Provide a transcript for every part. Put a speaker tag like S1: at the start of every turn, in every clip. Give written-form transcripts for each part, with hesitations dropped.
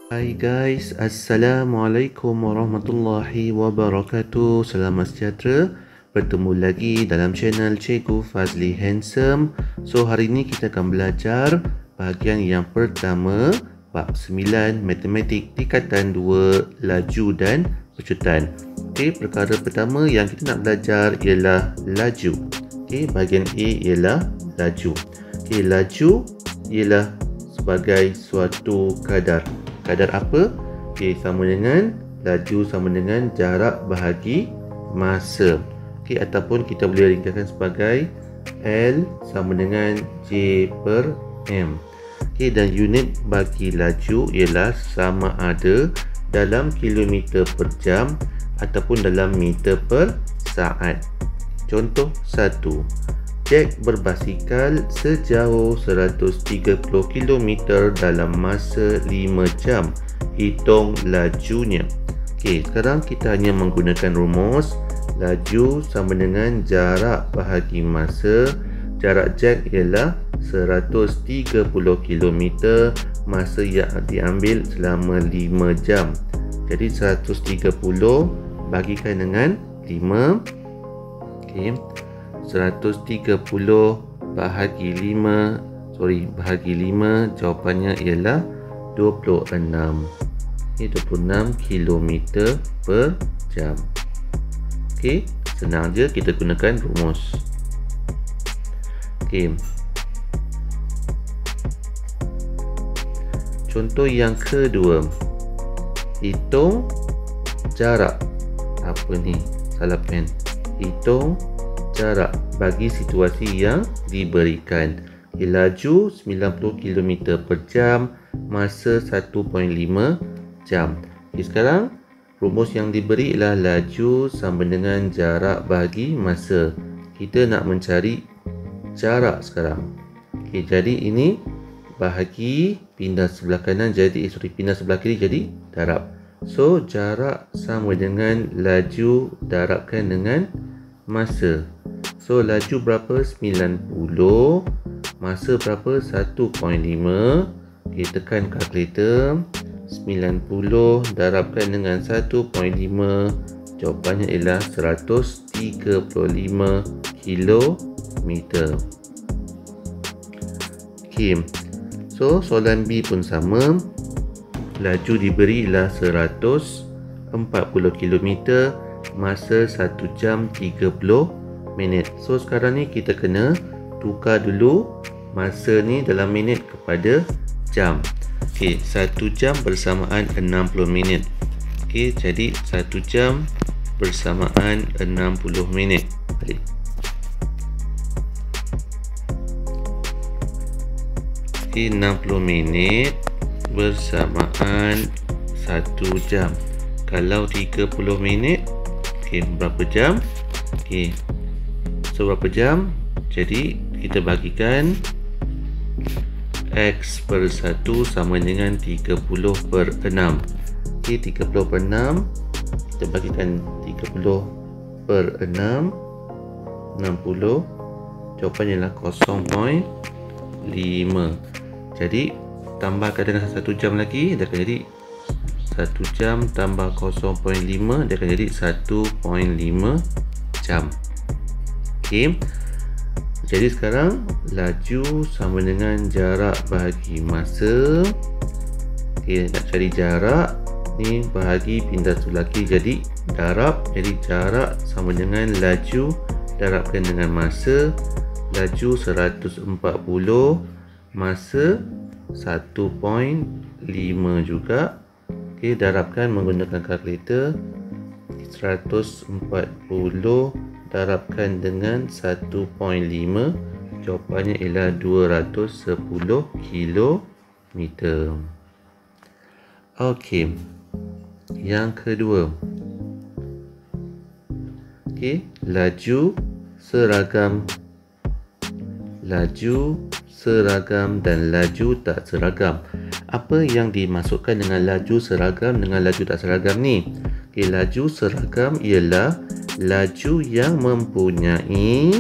S1: Hai guys, Assalamualaikum warahmatullahi wabarakatuh. Selamat sejahtera. Bertemu lagi dalam channel Cikgu Fazli Handsome. So hari ini kita akan belajar bahagian yang pertama, bab 9 matematik tingkatan 2 laju dan pecutan. Okey, perkara pertama yang kita nak belajar ialah laju. Okey, bahagian A ialah laju. Okey, laju ialah sebagai suatu kadar. Kadar apa? Okey, sama dengan laju sama dengan jarak bahagi masa. Okey, ataupun kita boleh ringkaskan sebagai L sama dengan J per M. Okey, dan unit bagi laju ialah sama ada dalam kilometer per jam ataupun dalam meter per saat. Contoh 1. Jack berbasikal sejauh 130 km dalam masa 5 jam. Hitung lajunya. Okey, sekarang kita hanya menggunakan rumus laju sama dengan jarak bahagi masa. Jarak Jack ialah 130 km, masa yang diambil selama 5 jam. Jadi 130 bagikan dengan 5. Okey. 130 bahagi 5 jawapannya ialah 26. Ini 26 km per jam. Okey, senang je kita gunakan rumus. Okey. Contoh yang kedua. Hitung jarak. Apa ni? Salah pen. Hitung jarak bagi situasi yang diberikan. Laju 90 km per jam, masa 1.5 jam. Okay, sekarang rumus yang diberi ialah laju sama dengan jarak bahagi masa. Kita nak mencari jarak sekarang. Okay, jadi ini bahagi pindah sebelah kanan pindah sebelah kiri jadi darab. So jarak sama dengan laju darabkan dengan masa. So laju berapa? 90. Masa berapa? 1.5. Okay, tekan kalkulator. 90 darabkan dengan 1.5. Jawapannya ialah 135 km. Okay. So soalan B pun sama. Laju diberi ialah 140 km, masa 1 jam 30 minit. So sekarang ni kita kena tukar dulu masa ni dalam minit kepada jam. Okey, 1 jam bersamaan 60 minit. Okey, jadi 1 jam bersamaan 60 minit. Balik. Okey, 60 minit bersamaan 1 jam. Kalau 30 minit, okey, berapa jam? Okey, so berapa jam? Jadi kita bagikan X per 1 sama dengan 30 per 6. Okey, 30 per 6 kita bagikan 30 per 6, 60. Jawapannya ialah 0.5. Jadi tambahkan dengan 1 jam lagi, dia akan jadi 1 jam tambah 0.5, dia akan jadi 1.5 jam. Okey. Jadi sekarang laju sama dengan jarak bahagi masa. Okey, nak cari jarak ni bahagi pindah sebelah kiri jadi darab. Jadi jarak sama dengan laju darabkan dengan masa. Laju 140, masa 1.5 juga. Okey, darabkan menggunakan kalkulator. 140 darabkan dengan 1.5, jawapannya ialah 210 km. Okey, yang kedua. Okey, laju seragam dan laju tak seragam. Apa yang dimasukkan dengan laju seragam dengan laju tak seragam ni? Okey, laju seragam ialah laju yang mempunyai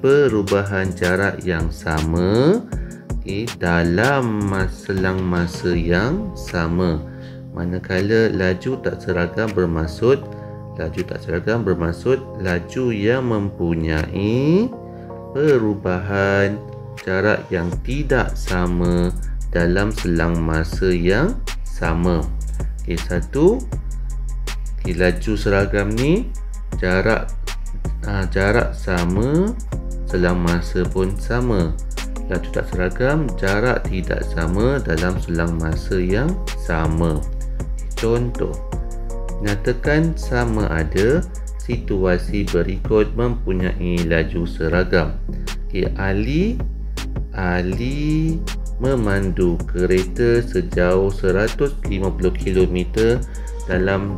S1: perubahan jarak yang sama dalam selang masa yang sama. Manakala laju tak seragam bermaksud laju yang mempunyai perubahan jarak yang tidak sama dalam selang masa yang sama. Satu, laju seragam ni jarak sama, selang masa pun sama. Laju tak seragam, jarak tidak sama dalam selang masa yang sama. Contoh, nyatakan sama ada situasi berikut mempunyai laju seragam. Ali memandu kereta sejauh 150 km dalam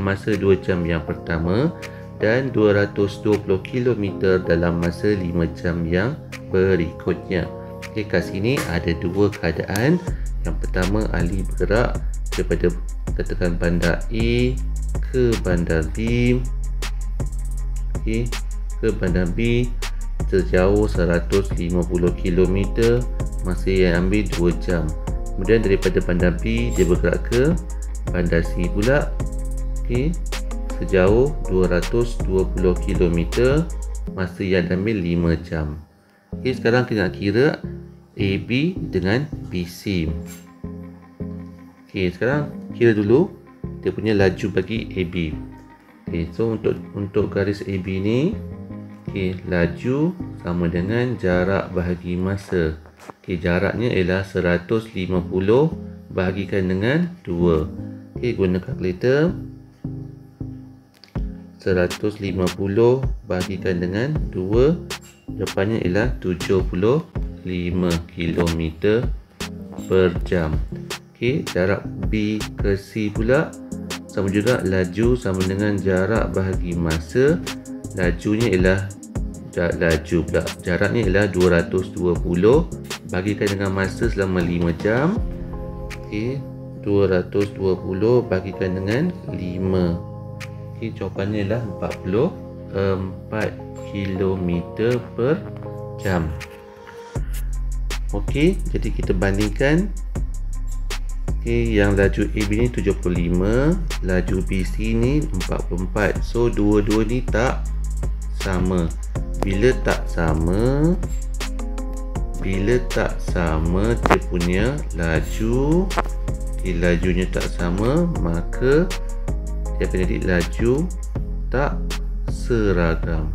S1: masa 2 jam yang pertama dan 220 km dalam masa 5 jam yang berikutnya. Kat sini ada dua keadaan. Yang pertama, Ali bergerak daripada katakan bandar A ke bandar B, ke bandar B sejauh 150 km, masa yang ambil 2 jam. Kemudian daripada bandar B dia bergerak ke bandar C pula, sejauh 220 km, masa yang ambil 5 jam. Sekarang kita nak kira AB dengan BC. Sekarang kira dulu dia punya laju bagi AB. So untuk garis AB ni, laju sama dengan jarak bahagi masa. Jaraknya ialah 150 bahagikan dengan 2. Guna kalkulator. 150 bahagikan dengan 2, jawapannya ialah 75 km per jam. Jarak B ke C pula sama juga, laju sama dengan jarak bahagi masa. Lajunya ialah jaraknya ialah 220 bahagikan dengan masa selama 5 jam. 220 bahagikan dengan 5. Jawapannya ialah 44 km per jam. Jadi kita bandingkan. Yang laju AB ni 75, laju BC ni 44. So dua-dua ni tak sama. Bila tak sama, dia punya laju, lajunya tak sama, maka dia akan jadi laju tak seragam.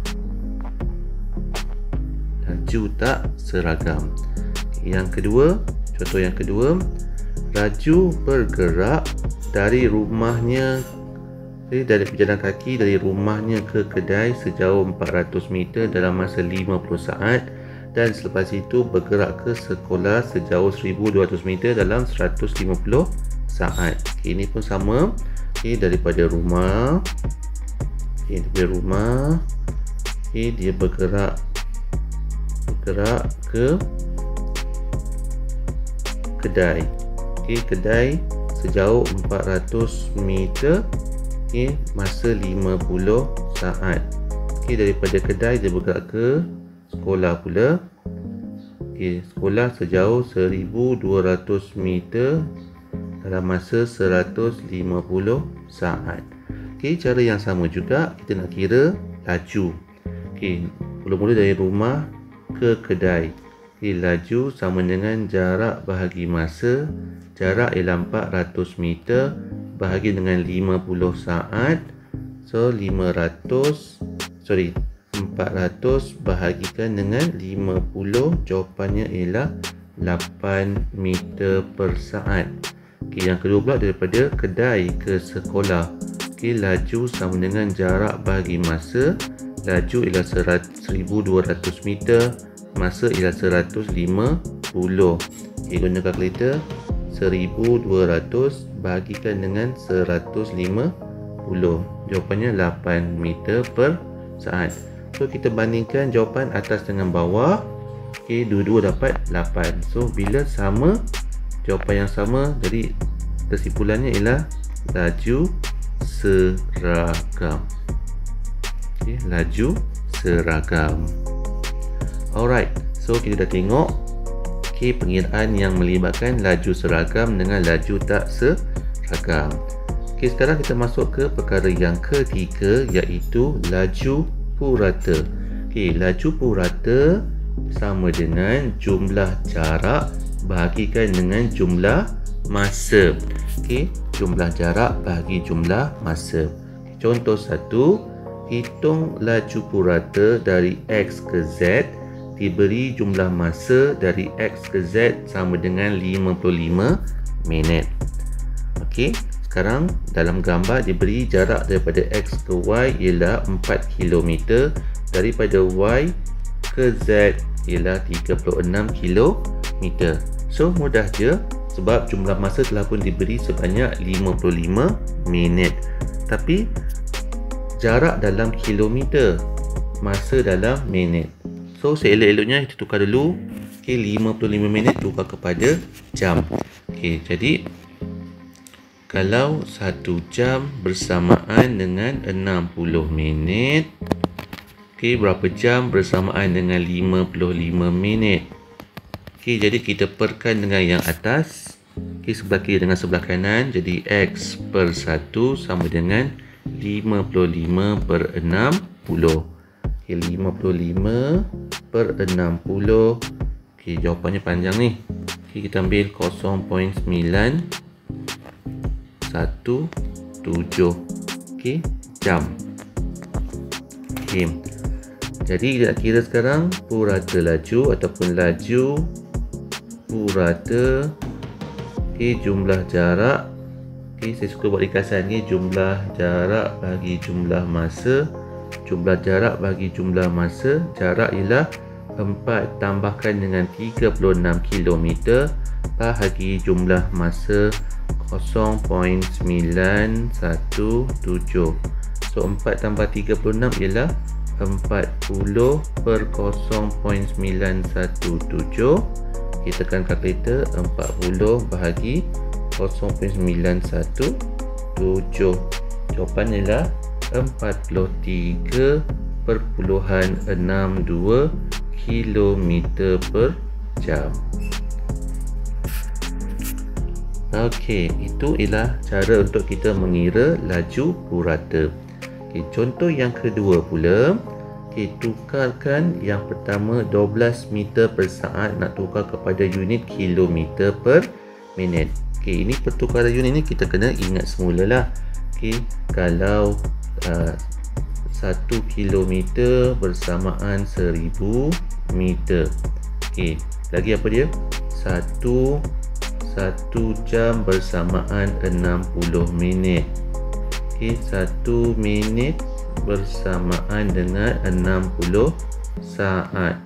S1: Yang kedua, contoh yang kedua, laju bergerak dari rumahnya, dari berjalan kaki dari rumahnya ke kedai sejauh 400 meter dalam masa 50 saat dan selepas itu bergerak ke sekolah sejauh 1200 meter dalam 150 saat. Ini pun sama. Daripada rumah, dia bergerak ke kedai. Kedai sejauh 400 meter, masa 50 saat. Daripada kedai dia bergerak ke sekolah pula. Sekolah sejauh 1200 meter dalam masa 150 saat. Cara yang sama juga kita nak kira laju. Mula-mula dari rumah ke kedai. Laju sama dengan jarak bahagi masa. Jarak ialah 400 meter bahagi dengan 50 saat. So 400 bahagikan dengan 50, jawapannya ialah 8 meter per saat. Yang kedua pula, daripada kedai ke sekolah. Laju sama dengan jarak bahagi masa. Laju ialah 1200 meter, masa ialah 150. Guna kalkulator. 1200 bahagikan dengan 150, jawapannya 8 meter per saat. So kita bandingkan jawapan atas dengan bawah. Dua-dua dapat 8. So bila sama, jawapan yang sama, jadi kesimpulannya ialah laju seragam. Laju seragam. Alright, so kita dah tengok pengiraan yang melibatkan laju seragam dengan laju tak seragam. Sekarang kita masuk ke perkara yang ketiga, iaitu laju purata. Laju purata sama dengan jumlah jarak bahagikan dengan jumlah masa. Jumlah jarak bagi jumlah masa. Contoh 1, hitung laju purata dari X ke Z diberi jumlah masa dari X ke Z sama dengan 55 minit. Sekarang dalam gambar diberi jarak daripada X ke Y ialah 4 km, daripada Y ke Z ialah 36 km. So mudah je, sebab jumlah masa telah pun diberi sebanyak 55 minit. Tapi jarak dalam kilometer, masa dalam minit. So seelok-eloknya kita tukar dulu. 55 minit tukar kepada jam. Jadi kalau 1 jam bersamaan dengan 60 minit, berapa jam bersamaan dengan 55 minit? Jadi kita perkan dengan yang atas, sebelah kiri dengan sebelah kanan. Jadi X per 1 sama dengan 55 per 60. 55 per 60. Jawapannya panjang ni. Kita ambil 0.917 jam. Jadi kita kira sekarang purata laju ataupun laju purata, jumlah jarak. Saya suka buat ringkasan ni, jumlah jarak bagi jumlah masa. Jumlah jarak bagi jumlah masa, jarak ialah 4 tambahkan dengan 36 km bahagi jumlah masa 0.917. So 4 tambah 36 ialah 40 per 0.917. Kita tekan kalkulator, 40 bahagi 0.917. Jawapan ialah 43.62 km per jam. Itu ialah cara untuk kita mengira laju purata. Contoh yang kedua pula, tukarkan yang pertama 12 meter per saat nak tukar kepada unit kilometer per minit. Ini pertukaran unit ni kita kena ingat semula lah. Kalau 1 kilometer bersamaan 1000 meter. Lagi apa dia? 1 jam bersamaan 60 minit. 1 minit bersamaan dengan 60 saat.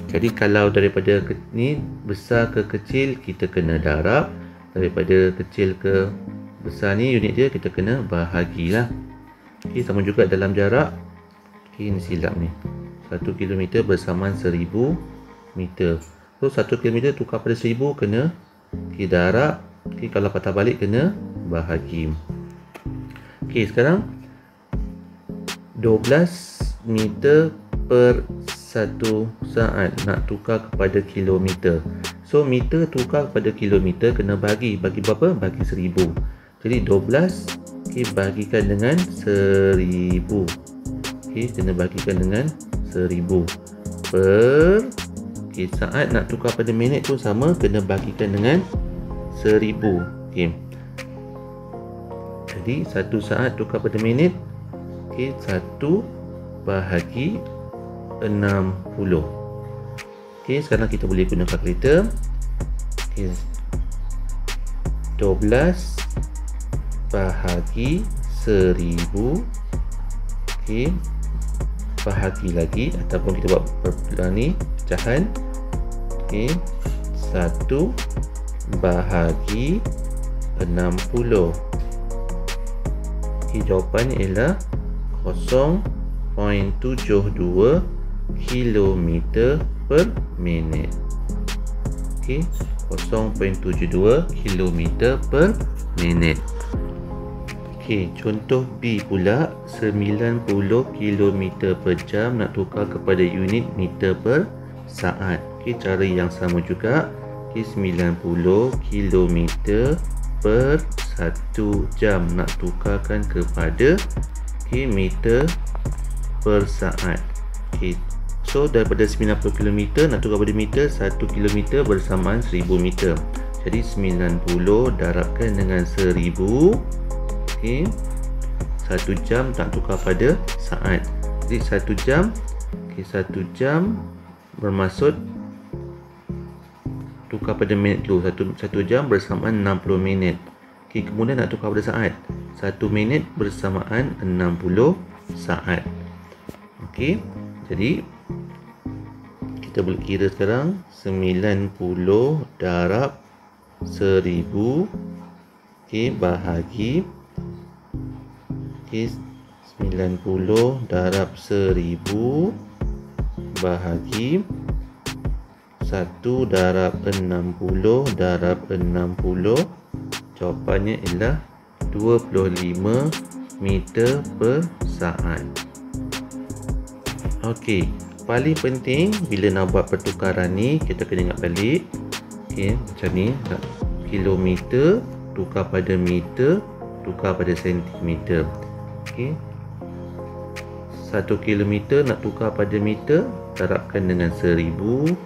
S1: Jadi kalau daripada ni besar ke kecil, kita kena darab. Daripada kecil ke besar ni unit dia kita kena bahagilah. Sama juga dalam jarak. Ini silap ni. 1 km bersamaan 1000 meter. So 1 km tukar pada 1000 kena darab. Kalau patah balik kena bahagi. Sekarang 12 meter per 1 saat nak tukar kepada kilometer. So meter tukar kepada kilometer kena bagi. Bagi berapa? Bagi 1000. Jadi 12 bagikan dengan 1000. Kena bagikan dengan 1000 per saat nak tukar pada minit pun sama, kena bagikan dengan 1000. Jadi 1 saat tukar pada minit, 1 bahagi 60. Sekarang kita boleh guna kalkulator. 12 bahagi 1000. Bahagi lagi ataupun kita buat perpuluhan ni, pecahan. 1 bahagi 60. Jawapannya ialah 0.72 km per minit. 0.72 km per minit. Contoh B pula, 90 km per jam nak tukar kepada unit meter per saat. Okey, cara yang sama juga. Okey, 90 km per 1 jam. Nak tukarkan kepada meter per saat. Okey, so daripada 90 km nak tukar pada meter, 1 km bersamaan 1000 meter. Jadi 90 darabkan dengan 1000. Okey, 1 jam nak tukar pada saat. Jadi 1 jam, okey, 1 jam bermaksud tukar pada minit dulu. 1 jam bersamaan 60 minit. Okey, kemudian nak tukar pada saat. 1 minit bersamaan 60 saat. Okey, jadi kita boleh kira sekarang 90 darab 1000, okey, bahagi, okey, 90 darab 1000 bahagi 1 darab 60 darab 60. Jawapannya ialah 25 meter per saat. Okey, paling penting bila nak buat pertukaran ni, kita kena ingat balik. Okey, macam ni, kilometer tukar pada meter, tukar pada sentimeter. Okey, 1 kilometer nak tukar pada meter, darabkan dengan 1000.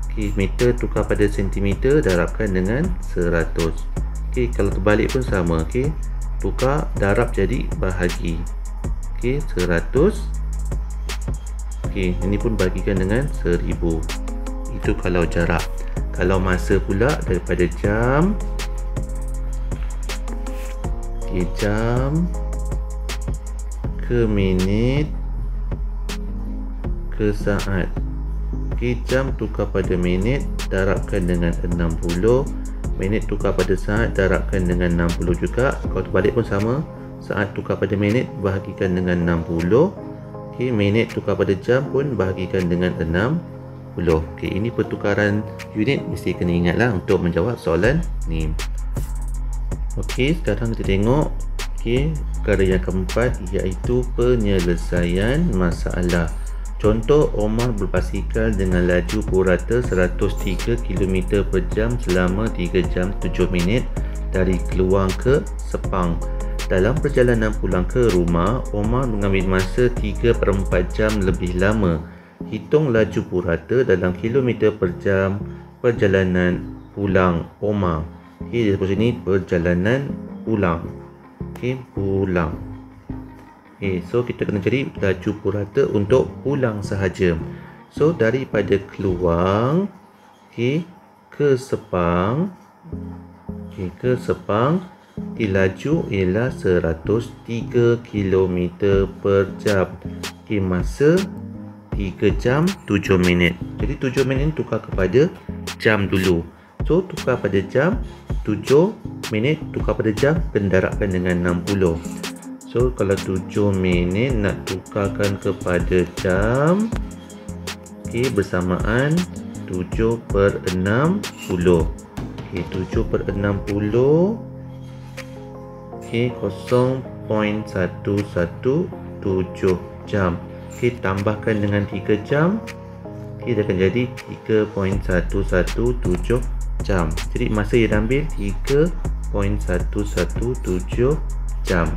S1: Okey, meter tukar pada sentimeter, darabkan dengan 100. Okey, kalau terbalik pun sama. Okey, tukar, darab jadi bahagi. Okey, 100. Okey, ini pun bagikan dengan 1000. Itu kalau jarak. Kalau masa pula, daripada jam, okey, jam ke minit ke saat. Okey, jam tukar pada minit, darabkan dengan 60. Minit tukar pada saat, darabkan dengan 60 juga. Kalau terbalik pun sama. Saat tukar pada minit, bahagikan dengan 60. Okey, minit tukar pada jam pun bahagikan dengan 60. Okey, ini pertukaran unit, mesti kena ingatlah untuk menjawab soalan ni. Okey, sekarang kita tengok perkara yang keempat, iaitu penyelesaian masalah. Contoh, Omar berbasikal dengan laju purata 103 km per jam selama 3 jam 7 minit dari Keluang ke Sepang. Dalam perjalanan pulang ke rumah, Omar mengambil masa 3/4 jam lebih lama. Hitung laju purata dalam kilometer per jam perjalanan pulang Omar. Okey, di sini perjalanan pulang. Okey, pulang. Okey, so kita kena cari laju purata untuk pulang sahaja. So daripada Keluang, okey, ke Sepang, okey, ke Sepang, laju ialah 103 km per jam. Okey, masa 3 jam 7 minit. Jadi 7 minit tukar kepada jam dulu. So tukar pada jam, 7 minit tukar pada jam, kena darabkan dengan 60. So kalau 7 minit nak tukarkan kepada jam, okey, bersamaan 7/60. Okey, 7/60, okey, 0.117 jam. Okey, tambahkan dengan 3 jam, okey, dia akan jadi 3.117 jam. Jadi masa yang diambil 3.117 jam.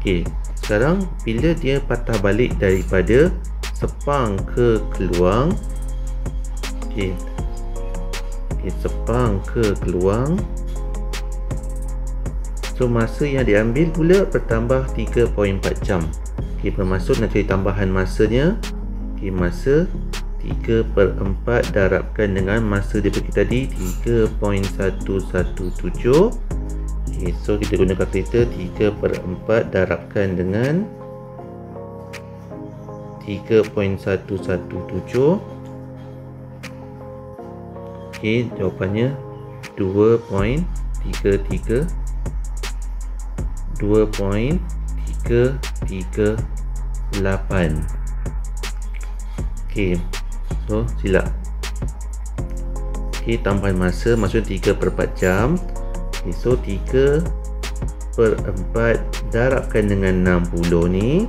S1: Okey, sekarang bila dia patah balik daripada Sepang ke Keluang, okey, Sepang ke Keluang, so masa yang diambil pula bertambah 3.4 jam. Okey, bermaksud nak cari tambahan masanya. Okey, masa 3/4 darabkan dengan masa dia pergi tadi 3.117. Okay, so kita guna kalkulator. 3/4 darabkan dengan 3.117. Okay, jawapannya 2.338. Okay, so silap. Okay, tambahan masa maksudnya 3/4 jam. Okay, so 3/4 darabkan dengan 60 ni,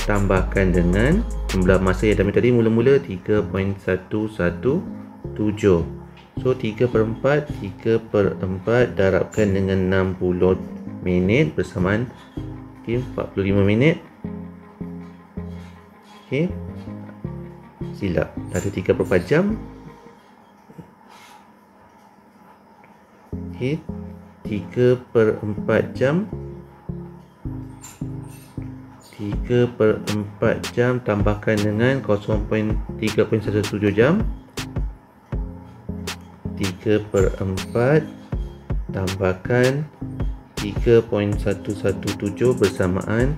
S1: tambahkan dengan Jumlah masa yang diambil tadi mula-mula 3.117. So 3/4 darabkan dengan 60 minit bersamaan 45 minit. Silap, ada 3/4 jam. 3/4 jam. 3/4 jam tambahkan dengan 3.17 jam. 3/4 tambahkan 3.117 bersamaan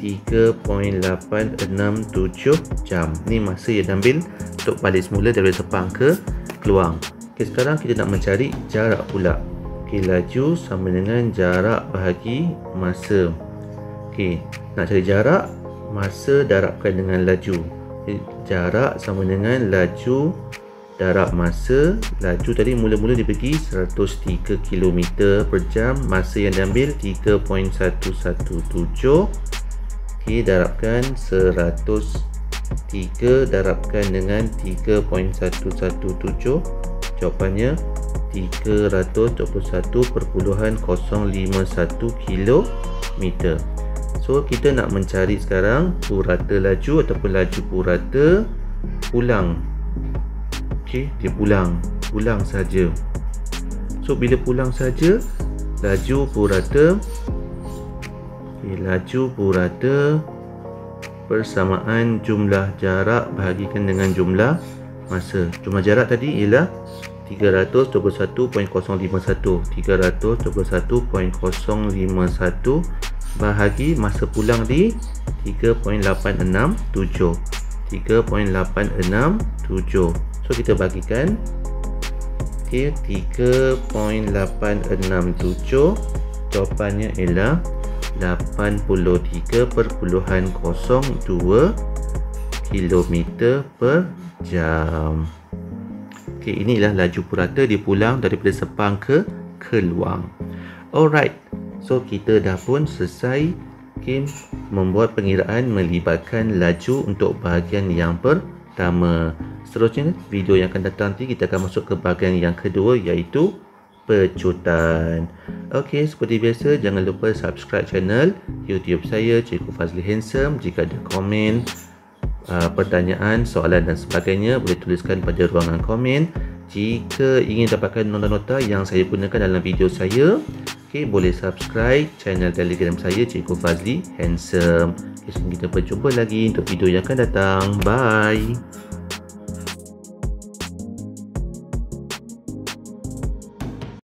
S1: 3.867 jam. Ni masa yang diambil untuk balik semula dari Sepang ke Keluang. Sekarang kita nak mencari jarak pula. Laju sama dengan jarak bahagi masa. Nak cari jarak, masa darabkan dengan laju. Jarak sama dengan laju darab masa. Laju tadi mula-mula dibagi 103 km per jam. Masa yang diambil 3.117. Darabkan 103 darabkan dengan 3.117. Jawapannya 321.051 km. So kita nak mencari sekarang purata laju ataupun laju purata pulang. Dia pulang saja. So bila pulang saja, laju purata persamaan jumlah jarak bahagikan dengan jumlah masa. Jumlah jarak tadi ialah 321.051 bahagi masa pulang di 3.867. So kita bagikan 3.867. Jawapannya ialah 83.02 km per jam. Inilah laju purata dia pulang daripada Sepang ke Keluang. Alright, so kita dah pun selesai membuat pengiraan melibatkan laju untuk bahagian yang pertama. Seterusnya, video yang akan datang nanti kita akan masuk ke bahagian yang kedua, iaitu pecutan. Seperti biasa, jangan lupa subscribe channel YouTube saya, Cikgu Fazli Handsome. Jika ada komen, pertanyaan, soalan dan sebagainya, boleh tuliskan pada ruangan komen. Jika ingin dapatkan nota-nota yang saya gunakan dalam video saya, boleh subscribe channel Telegram saya, Cikgu Fazli Handsome. Kita berjumpa lagi untuk video yang akan datang. Bye.